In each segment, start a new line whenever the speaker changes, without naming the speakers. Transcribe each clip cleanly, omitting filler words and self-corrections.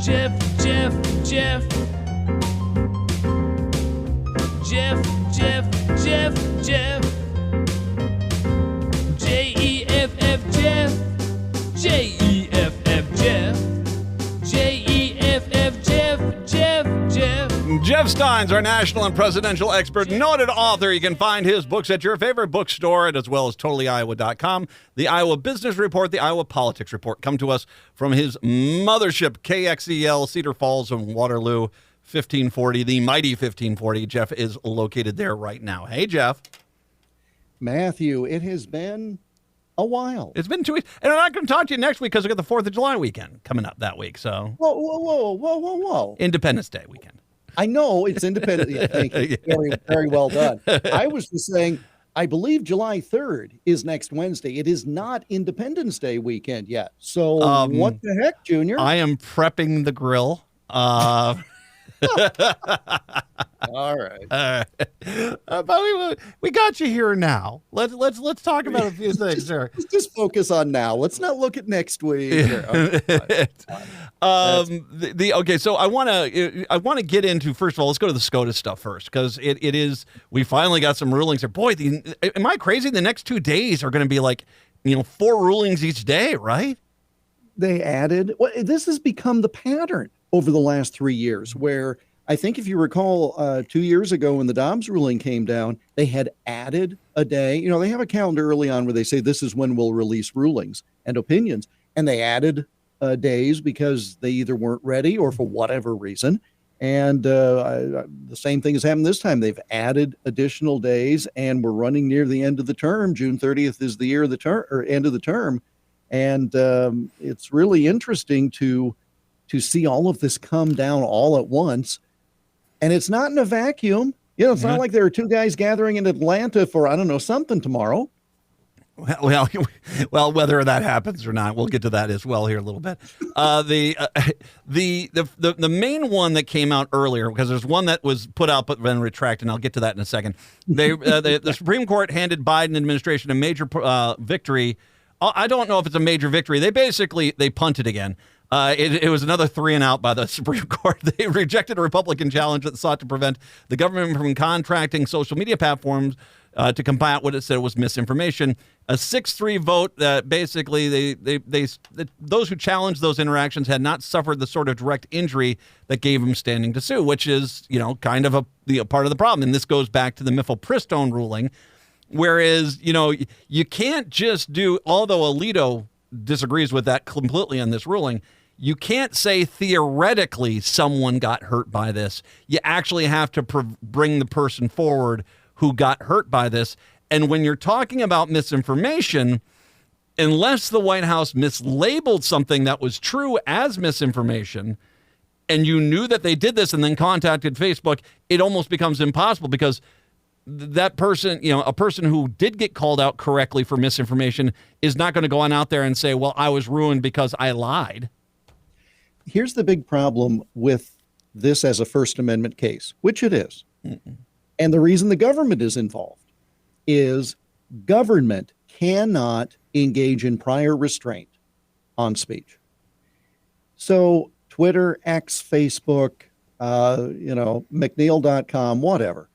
Jeff, Jeff, Jeff. Jeff, Jeff, Jeff, Jeff. Jeff, Jeff. Jeff, Jeff, Jeff.
Jeff Stein's our national and presidential expert, noted author. You can find his books at your favorite bookstore, and as well as totallyiowa.com. The Iowa Business Report, the Iowa Politics Report, come to us from his mothership, KXEL, Cedar Falls and Waterloo, 1540, the mighty 1540. Jeff is located there right now. Hey, Jeff.
Matthew, it has been a while.
It's been 2 weeks, and I'm not going to talk to you next week because we got the 4th of July weekend coming up that week. So,
Whoa.
Independence Day weekend.
I know it's independent. Yeah, thank you. Very, very well done. I was just saying, I believe July 3rd is next Wednesday. It is not Independence Day weekend yet. So what the heck, Junior?
I am prepping the grill.
All right.
But we got you here now. Let's talk about a few things here.
Just focus on now. Let's not look at next week.
Okay, so I want to get into, first of all, let's go to the SCOTUS stuff first, because it is, we finally got some rulings there. Boy, am I crazy? The next 2 days are going to be like, 4 rulings each day, right?
They added, this has become the pattern over the last 3 years, where I think if you recall 2 years ago when the Dobbs ruling came down, they had added a day. They have a calendar early on where they say this is when we'll release rulings and opinions. And they added days because they either weren't ready or for whatever reason. And the same thing has happened this time. They've added additional days, and we're running near the end of the term. June 30th is the year of the term, or end of the term. And it's really interesting to see all of this come down all at once. And it's not in a vacuum. It's not like there are 2 guys gathering in Atlanta for, I don't know, something tomorrow.
Well, whether that happens or not, we'll get to that as well here a little bit. The main one that came out earlier, because there's one that was put out but then retracted, and I'll get to that in a second. The Supreme Court handed Biden administration a major victory. I don't know if it's a major victory. They punted again. It was another 3 and out by the Supreme Court. They rejected a Republican challenge that sought to prevent the government from contracting social media platforms to combat what it said was misinformation. A 6-3 vote that basically those who challenged those interactions had not suffered the sort of direct injury that gave them standing to sue, which is kind of a part of the problem. And this goes back to the Mifflin-Pristone ruling, whereas you can't just do, although Alito disagrees with that completely on this ruling, you can't say theoretically someone got hurt by this. You actually have to bring the person forward who got hurt by this. And when you're talking about misinformation, unless the White House mislabeled something that was true as misinformation, and you knew that they did this and then contacted Facebook, it almost becomes impossible, because that person, a person who did get called out correctly for misinformation is not going to go on out there and say, well, I was ruined because I lied.
Here's the big problem with this as a First Amendment case, which it is. Mm-mm. And the reason the government is involved is government cannot engage in prior restraint on speech. So Twitter, X, Facebook, McNeil.com, whatever.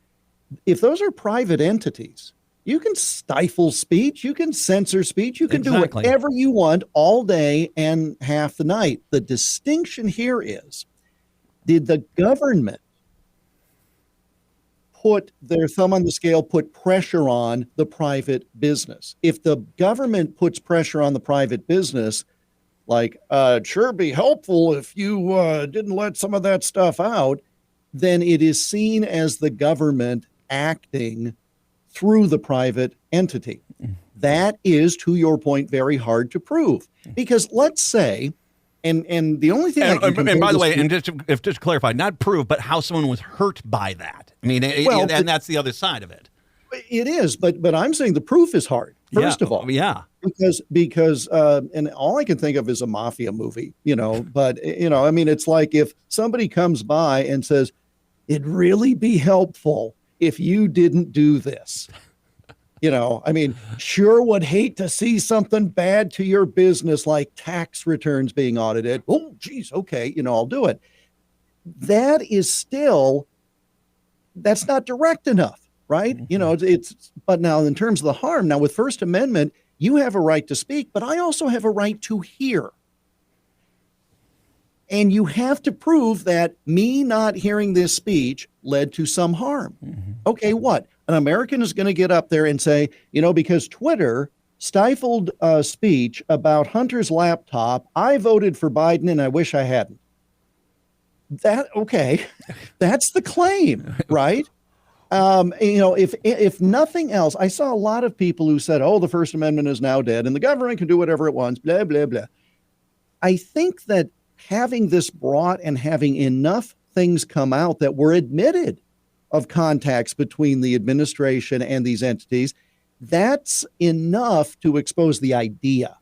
If those are private entities, you can stifle speech, you can censor speech, you can do whatever you want all day and half the night. The distinction here is, did the government put their thumb on the scale, put pressure on the private business? If the government puts pressure on the private business, like, it'd sure be helpful if you didn't let some of that stuff out, then it is seen as the government acting through the private entity. That is, to your point, very hard to prove. Because let's say, and the only thing
and by the way, and just to clarify, not prove, but how someone was hurt by that. I mean, and that's the other side of it.
It is, but I'm saying the proof is hard, first of all.
Yeah.
Because and all I can think of is a mafia movie, but, I mean, it's like if somebody comes by and says, it'd really be helpful if you didn't do this. I mean, sure would hate to see something bad to your business like tax returns being audited. Oh, geez, okay, I'll do it. That is still, that's not direct enough, right? But now in terms of the harm, now with First Amendment, you have a right to speak, but I also have a right to hear. And you have to prove that me not hearing this speech led to some harm. Okay, what? An American is going to get up there and say, because Twitter stifled speech about Hunter's laptop, I voted for Biden and I wish I hadn't. Okay, that's the claim, right? If nothing else, I saw a lot of people who said, oh, the First Amendment is now dead and the government can do whatever it wants, blah, blah, blah. I think that having this brought and having enough things come out that were admitted of contacts between the administration and these entities, that's enough to expose the idea.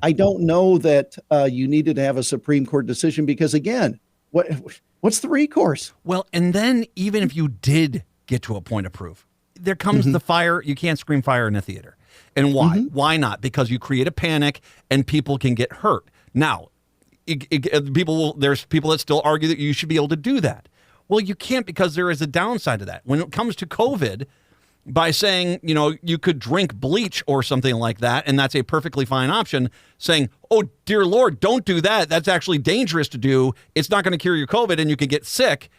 I don't know that you needed to have a Supreme Court decision because, again, what's the recourse?
Well, and then even if you did get to a point of proof, there comes the fire. You can't scream fire in a theater. And why? Why not? Because you create a panic and people can get hurt. Now, there's people that still argue that you should be able to do that. Well, you can't because there is a downside to that. When it comes to COVID, by saying, you could drink bleach or something like that, and that's a perfectly fine option, saying, oh, dear Lord, don't do that. That's actually dangerous to do. It's not going to cure your COVID and you could get sick.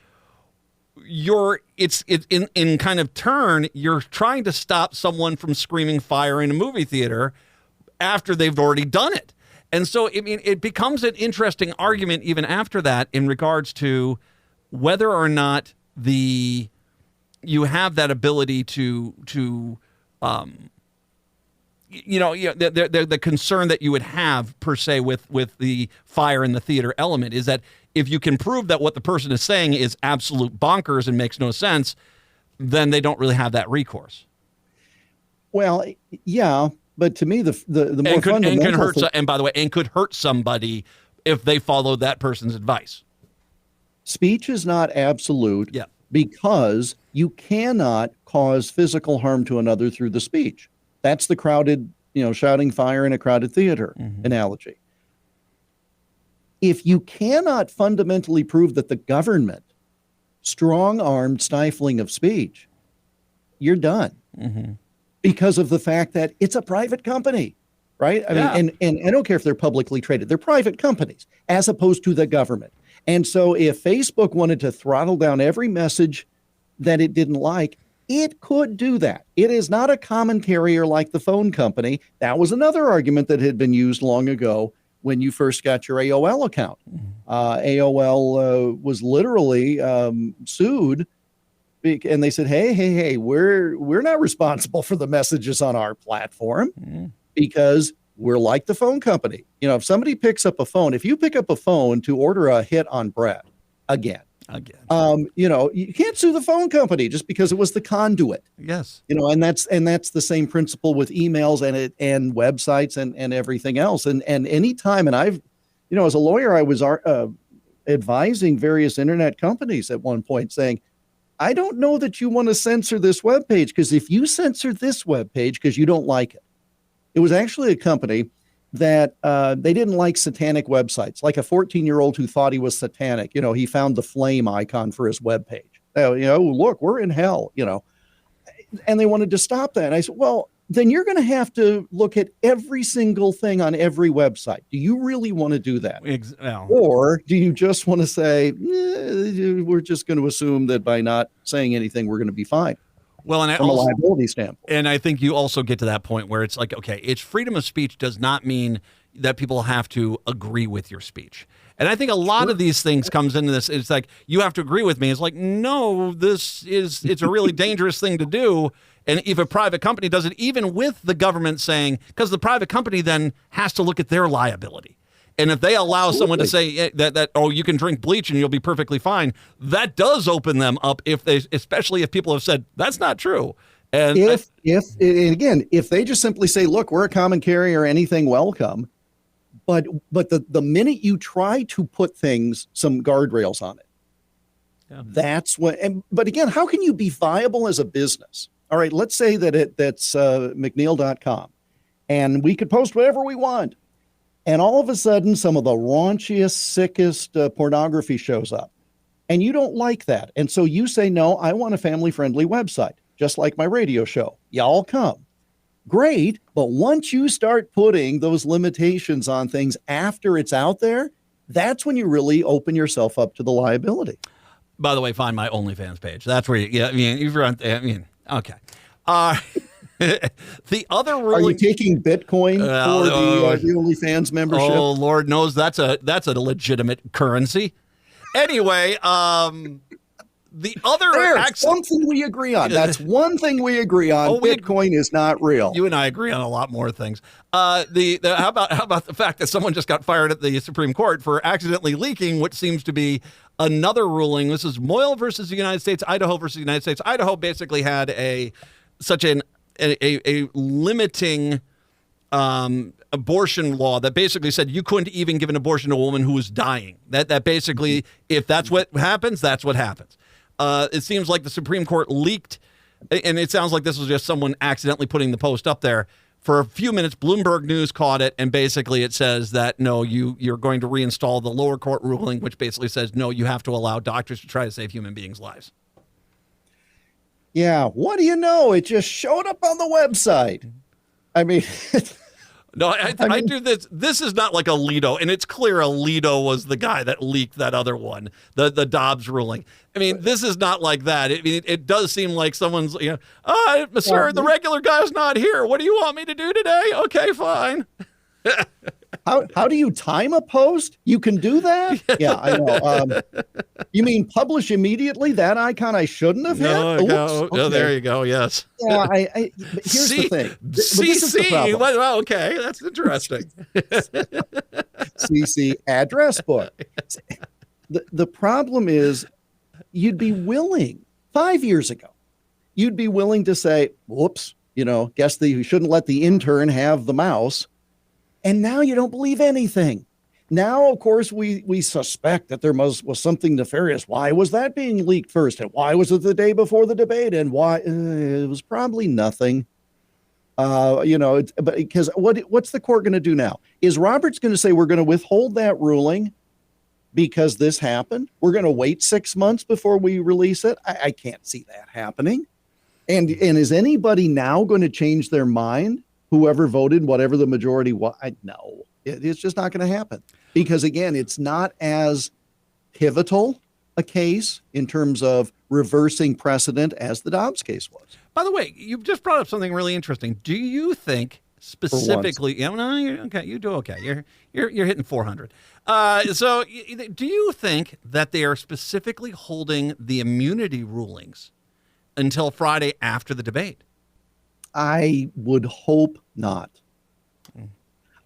It's in kind of turn, you're trying to stop someone from screaming fire in a movie theater after they've already done it. And so, it becomes an interesting argument even after that in regards to whether or not you have that ability to the concern that you would have per se with the fire in the theater element is that if you can prove that what the person is saying is absolute bonkers and makes no sense, then they don't really have that recourse.
Well, yeah. But to me, the more fundamental
and by the way, could hurt somebody if they follow that person's advice.
Speech is not absolute because you cannot cause physical harm to another through the speech. That's the crowded, shouting fire in a crowded theater analogy. If you cannot fundamentally prove that the government strong-armed stifling of speech, you're done. Because of the fact that it's a private company, right? I mean, and I don't care if they're publicly traded. They're private companies as opposed to the government. And so if Facebook wanted to throttle down every message that it didn't like, it could do that. It is not a common carrier like the phone company. That was another argument that had been used long ago when you first got your AOL account. AOL was literally sued. And they said, hey, we're not responsible for the messages on our platform because we're like the phone company. If somebody picks up a phone, if you pick up a phone to order a hit on bread again, you can't sue the phone company just because it was the conduit.
Yes.
And that's the same principle with emails and websites and everything else. And anytime, and I've, as a lawyer, I was advising various internet companies at one point saying, I don't know that you want to censor this webpage because if you censor this webpage because you don't like it, it was actually a company that they didn't like satanic websites, like a 14-year-old who thought he was satanic. He found the flame icon for his webpage. Look, we're in hell, and they wanted to stop that. And I said, well, then you're going to have to look at every single thing on every website. Do you really want to do that? Or do you just want to say, we're just going to assume that by not saying anything, we're going to be fine?
Well, and
from a liability standpoint.
And I think you also get to that point where it's like, okay, it's freedom of speech does not mean that people have to agree with your speech. And I think a lot of these things comes into this. It's like, you have to agree with me. It's like, no, it's a really dangerous thing to do. And if a private company does it, even with the government saying, because the private company then has to look at their liability. And if they allow someone to say that, oh, you can drink bleach and you'll be perfectly fine, that does open them up especially if people have said that's not true. And if they just simply say, look, we're a common carrier, anything welcome. But the minute you try to put some guardrails on it, that's what. But again, how can you be viable as a business?
All right, let's say that that's McNeil.com, and we could post whatever we want. And all of a sudden, some of the raunchiest, sickest pornography shows up. And you don't like that. And so you say, no, I want a family-friendly website, just like my radio show. Y'all come. Great. But once you start putting those limitations on things after it's out there, that's when you really open yourself up to the liability.
By the way, find my OnlyFans page. That's where okay. The other ruling.
Are you taking Bitcoin for the OnlyFans membership?
Oh, Lord knows that's a legitimate currency. Anyway, the other
something we agree on. That's one thing we agree on. Bitcoin is not real.
You and I agree on a lot more things. How about the fact that someone just got fired at the Supreme Court for accidentally leaking what seems to be another ruling? This is Moyle versus the United States, Idaho versus the United States. Idaho basically had a limiting abortion law that basically said you couldn't even give an abortion to a woman who was dying. That basically, if that's what happens, that's what happens. It seems like the Supreme Court leaked, and it sounds like this was just someone accidentally putting the post up there. For a few minutes, Bloomberg News caught it, and basically it says that, no, you're going to reinstall the lower court ruling, which basically says, no, you have to allow doctors to try to save human beings' lives.
Yeah, what do you know? It just showed up on the website. I mean...
No, I do this. This is not like Alito, and it's clear Alito was the guy that leaked that other one, the Dobbs ruling. I mean, this is not like that. It does seem like someone's, sir, the regular guy's not here. What do you want me to do today? Okay, fine.
How do you time a post? You can do that? Yeah, I know. You mean publish immediately? That icon I shouldn't have hit?
Okay. There you go. Yes.
Yeah. Here's the thing.
CC. Well, okay, that's interesting.
CC address book. The problem is, you'd be willing 5 years ago. You'd be willing to say, "Whoops, guess you shouldn't let the intern have the mouse." And now you don't believe anything. Now, of course, we suspect that there was something nefarious. Why was that being leaked first? And why was it the day before the debate? And why? It was probably nothing. But because what's the court going to do now? Is Roberts going to say we're going to withhold that ruling because this happened? We're going to wait 6 months before we release it? I can't see that happening. And is anybody now going to change their mind? Whoever voted, whatever the majority was, no, it's just not going to happen. Because, again, it's not as pivotal a case in terms of reversing precedent as the Dobbs case was.
By the way, you've just brought up something really interesting. Do you think specifically? You do okay. You're hitting 400. So, do you think that they are specifically holding the immunity rulings until Friday after the debate?
I would hope not.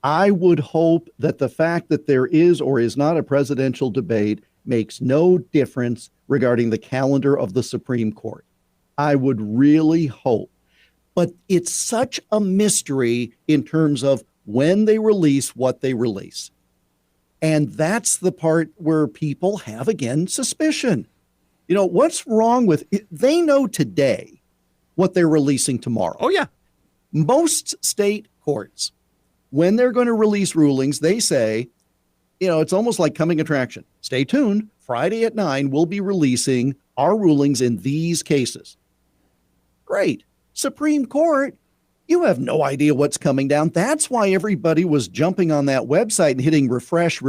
I would hope that the fact that there is or is not a presidential debate makes no difference regarding the calendar of the Supreme Court. I would really hope. But it's such a mystery in terms of when they release what they release. And that's the part where people have, again, suspicion. What's wrong with it? They know today what they're releasing tomorrow.
Oh, yeah.
Most state courts, when they're going to release rulings, they say, it's almost like coming attraction. Stay tuned. Friday at 9, we'll be releasing our rulings in these cases. Great. Supreme Court, you have no idea what's coming down. That's why everybody was jumping on that website and hitting refresh,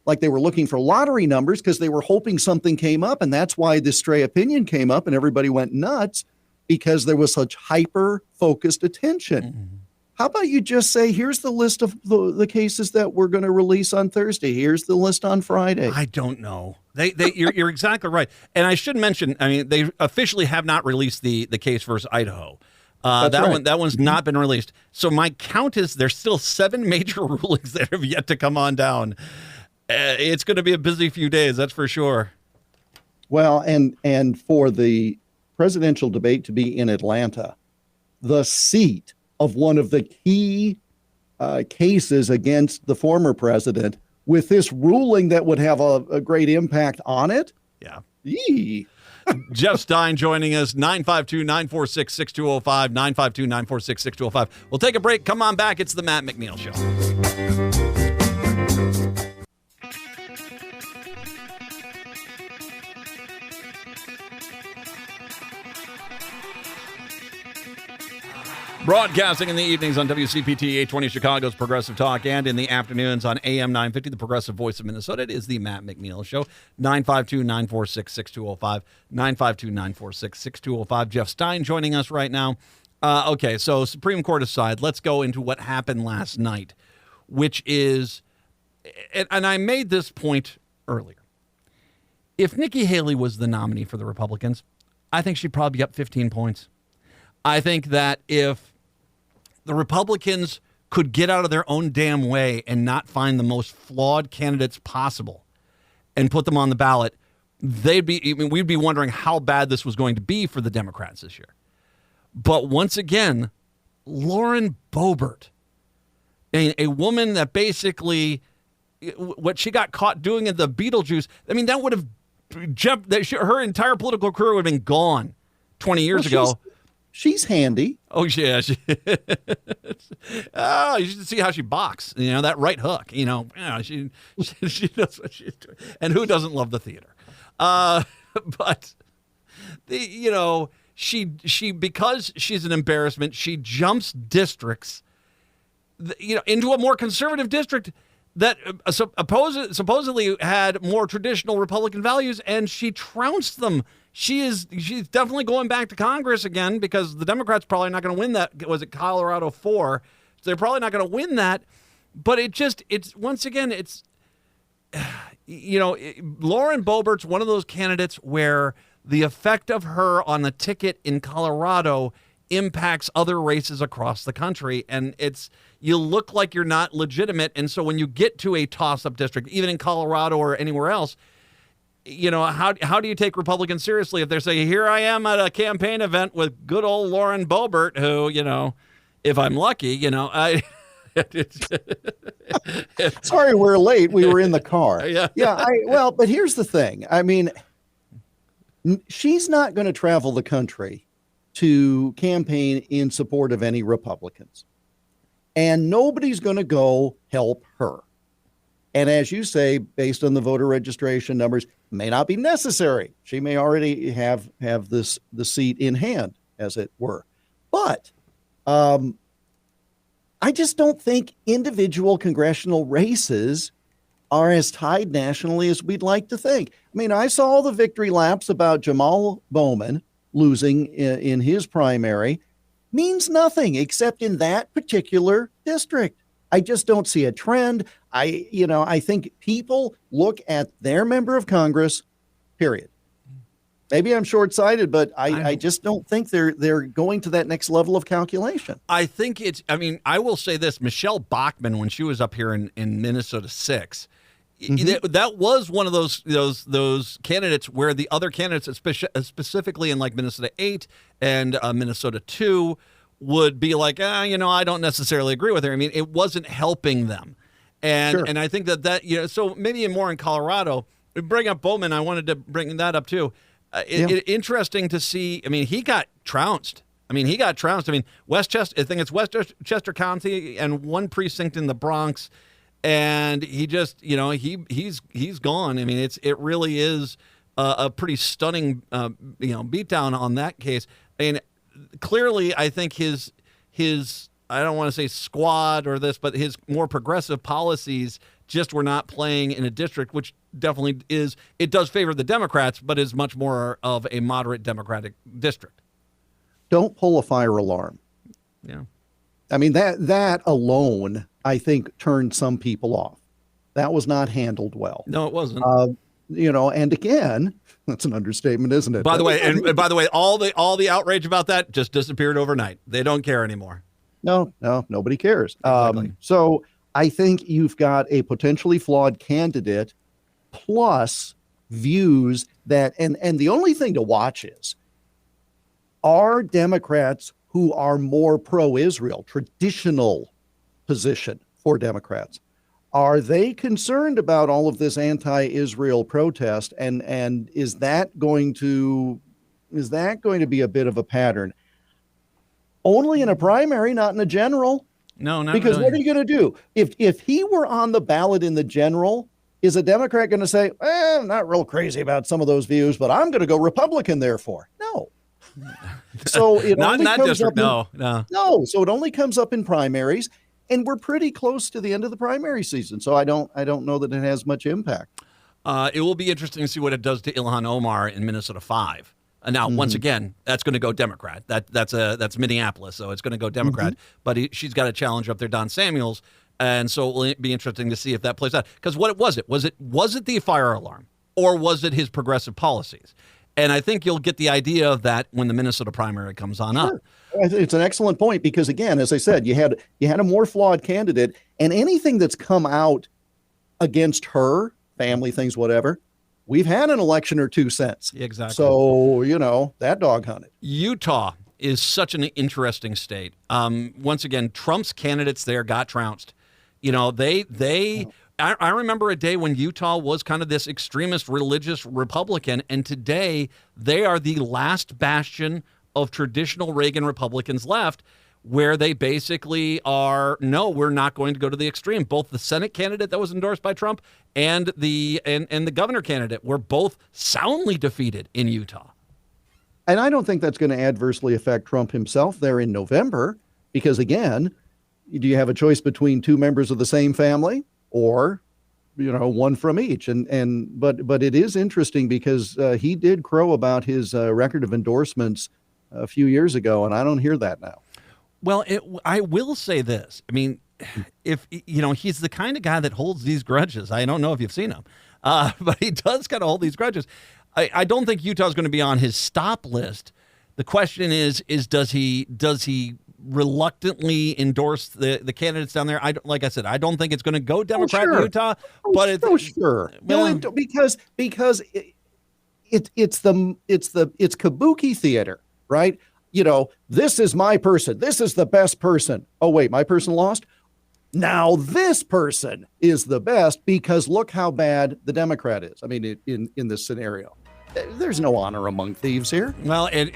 like they were looking for lottery numbers because they were hoping something came up. And that's why this stray opinion came up and everybody went nuts because there was such hyper-focused attention. Mm-hmm. How about you just say, here's the list of the cases that we're going to release on Thursday. Here's the list on Friday.
I don't know. You're exactly right. And I should mention, they officially have not released the case versus Idaho. That one's not been released. So my count is there's still 7 major rulings that have yet to come on down. It's going to be a busy few days, that's for sure.
Well, and for the presidential debate to be in Atlanta, the seat of one of the key cases against the former president, with this ruling that would have a great impact on it.
Yeah.
Yee.
Jeff Stein joining us, 952-946-6205, 952-946-6205. We'll take a break. Come on back. It's the Matt McNeil Show. Broadcasting in the evenings on WCPT 820 Chicago's Progressive Talk, and in the afternoons on AM 950, the Progressive Voice of Minnesota. It is the Matt McNeil Show. 952-946-6205, 952-946-6205. Jeff Stein joining us right now. Okay, so Supreme Court aside, let's go into what happened last night, which is, and I made this point earlier. If Nikki Haley was the nominee for the Republicans, I think she'd probably be up 15 points. I think that if the Republicans could get out of their own damn way and not find the most flawed candidates possible and put them on the ballot, we'd be wondering how bad this was going to be for the Democrats this year. But once again, Lauren Boebert, a woman that basically, what she got caught doing at the Beetlejuice, I mean, that would have jumped, her entire political career would have been gone 20 years ago.
She's handy.
Oh, yeah. Oh, you should see how she boxes. You know, that right hook. You know, she knows what she's doing. And who doesn't love the theater? But, she because she's an embarrassment, she jumps districts, into a more conservative district that supposedly had more traditional Republican values, and she trounced them. She's definitely going back to Congress again because the Democrats probably not going to win that. Was it Colorado 4? So they're probably not going to win that. But once again, Lauren Boebert's one of those candidates where the effect of her on the ticket in Colorado impacts other races across the country. And you look like you're not legitimate. And so when you get to a toss-up district, even in Colorado or anywhere else, how do you take Republicans seriously if they say, here I am at a campaign event with good old Lauren Boebert, who, if I'm lucky,
Sorry, we're late. We were in the car.
Yeah.
But here's the thing. I mean, she's not going to travel the country to campaign in support of any Republicans. And nobody's going to go help her. And as you say, based on the voter registration numbers, may not be necessary. She may already have the seat in hand, as it were. But I just don't think individual congressional races are as tied nationally as we'd like to think. I mean, I saw the victory laps about Jamal Bowman losing in his primary. Means nothing except in that particular district. I just don't see a trend. I think people look at their member of Congress, period. Maybe I'm short-sighted, but I just don't think they're going to that next level of calculation.
I think I will say this. Michelle Bachmann, when she was up here in Minnesota 6, that was one of those candidates where the other candidates, specifically in like Minnesota 8 and Minnesota 2, would be like, I don't necessarily agree with her. I mean, it wasn't helping them. And
Sure.
and I think that so maybe more in Colorado. Bring up Bowman. I wanted to bring that up too. Interesting to see. I mean, he got trounced. I mean, Westchester. I think it's Westchester County and one precinct in the Bronx, and he just he's gone. I mean, it really is a pretty stunning beatdown on that case. And clearly, I think his I don't want to say squad or this, but his more progressive policies just were not playing in a district, which definitely it does favor the Democrats, but is much more of a moderate Democratic district.
Don't pull a fire alarm.
Yeah.
I mean, that alone, I think, turned some people off. That was not handled well.
No, it wasn't.
And again, that's an understatement, isn't it?
By the way, all the outrage about that just disappeared overnight. They don't care anymore.
No, nobody cares.
Exactly.
So I think you've got a potentially flawed candidate plus views that, and the only thing to watch is, are Democrats who are more pro-Israel, traditional position for Democrats, Are they concerned about all of this anti-Israel protest, and is that going to be a bit of a pattern? Only in a primary, not in a general.
No, not
because
really.
what are you going to do if he were on the ballot in the general? Is a Democrat going to say, I'm not real crazy about some of those views, but I'm going to go Republican therefore? No. So it
not
only
in that
comes
district.
up
No.
So it only comes up in primaries, and we're pretty close to the end of the primary season. So I don't know that it has much impact.
It will be interesting to see what it does to Ilhan Omar in Minnesota 5. Now, once again, that's going to go Democrat. That's Minneapolis, so it's going to go Democrat. But she's got a challenge up there, Don Samuels, and so it will be interesting to see if that plays out. Because what was it? Was it the fire alarm, or was it his progressive policies? And I think you'll get the idea of that when the Minnesota primary comes on up.
It's an excellent point because, again, as I said, you had a more flawed candidate, and anything that's come out against her, family things, whatever, we've had an election or two since.
Exactly.
So, that dog hunted. Utah
is such an interesting state. Once again, Trump's candidates there got trounced. I remember a day when Utah was kind of this extremist religious Republican, and today they are the last bastion of traditional Reagan Republicans left, where they basically are, no, we're not going to go to the extreme. Both the Senate candidate that was endorsed by Trump and the governor candidate were both soundly defeated in Utah.
And I don't think that's going to adversely affect Trump himself there in November, because again, do you have a choice between two members of the same family or, one from each? But it is interesting because he did crow about his record of endorsements a few years ago, and I don't hear that now.
Well, I will say this. I mean, if he's the kind of guy that holds these grudges. I don't know if you've seen him, but he does kind of hold these grudges. I don't think Utah's going to be on his stop list. The question is does he reluctantly endorse the candidates down there? Like I said, I don't think it's going to go Democrat in Utah. But it's
sure.
Well,
because it's kabuki theater, right? This is my person. This is the best person. Oh, wait, my person lost? Now this person is the best because look how bad the Democrat is. I mean, in this scenario, there's no honor among thieves here.
Well, it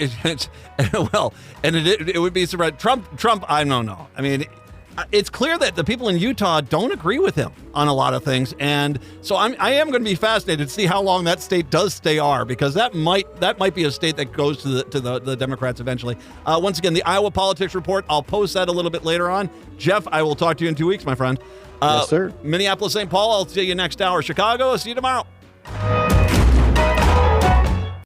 would be surprising. Trump, I don't know. I mean, it's clear that the people in Utah don't agree with him on a lot of things, and so I am going to be fascinated to see how long that state does stay R, because that might be a state that goes to the Democrats eventually. Once again, the Iowa Politics Report, I'll post that a little bit later on. Jeff, I will talk to you in 2 weeks, my friend.
Yes, sir.
Minneapolis, St. Paul, I'll see you next hour. Chicago, I'll see you tomorrow.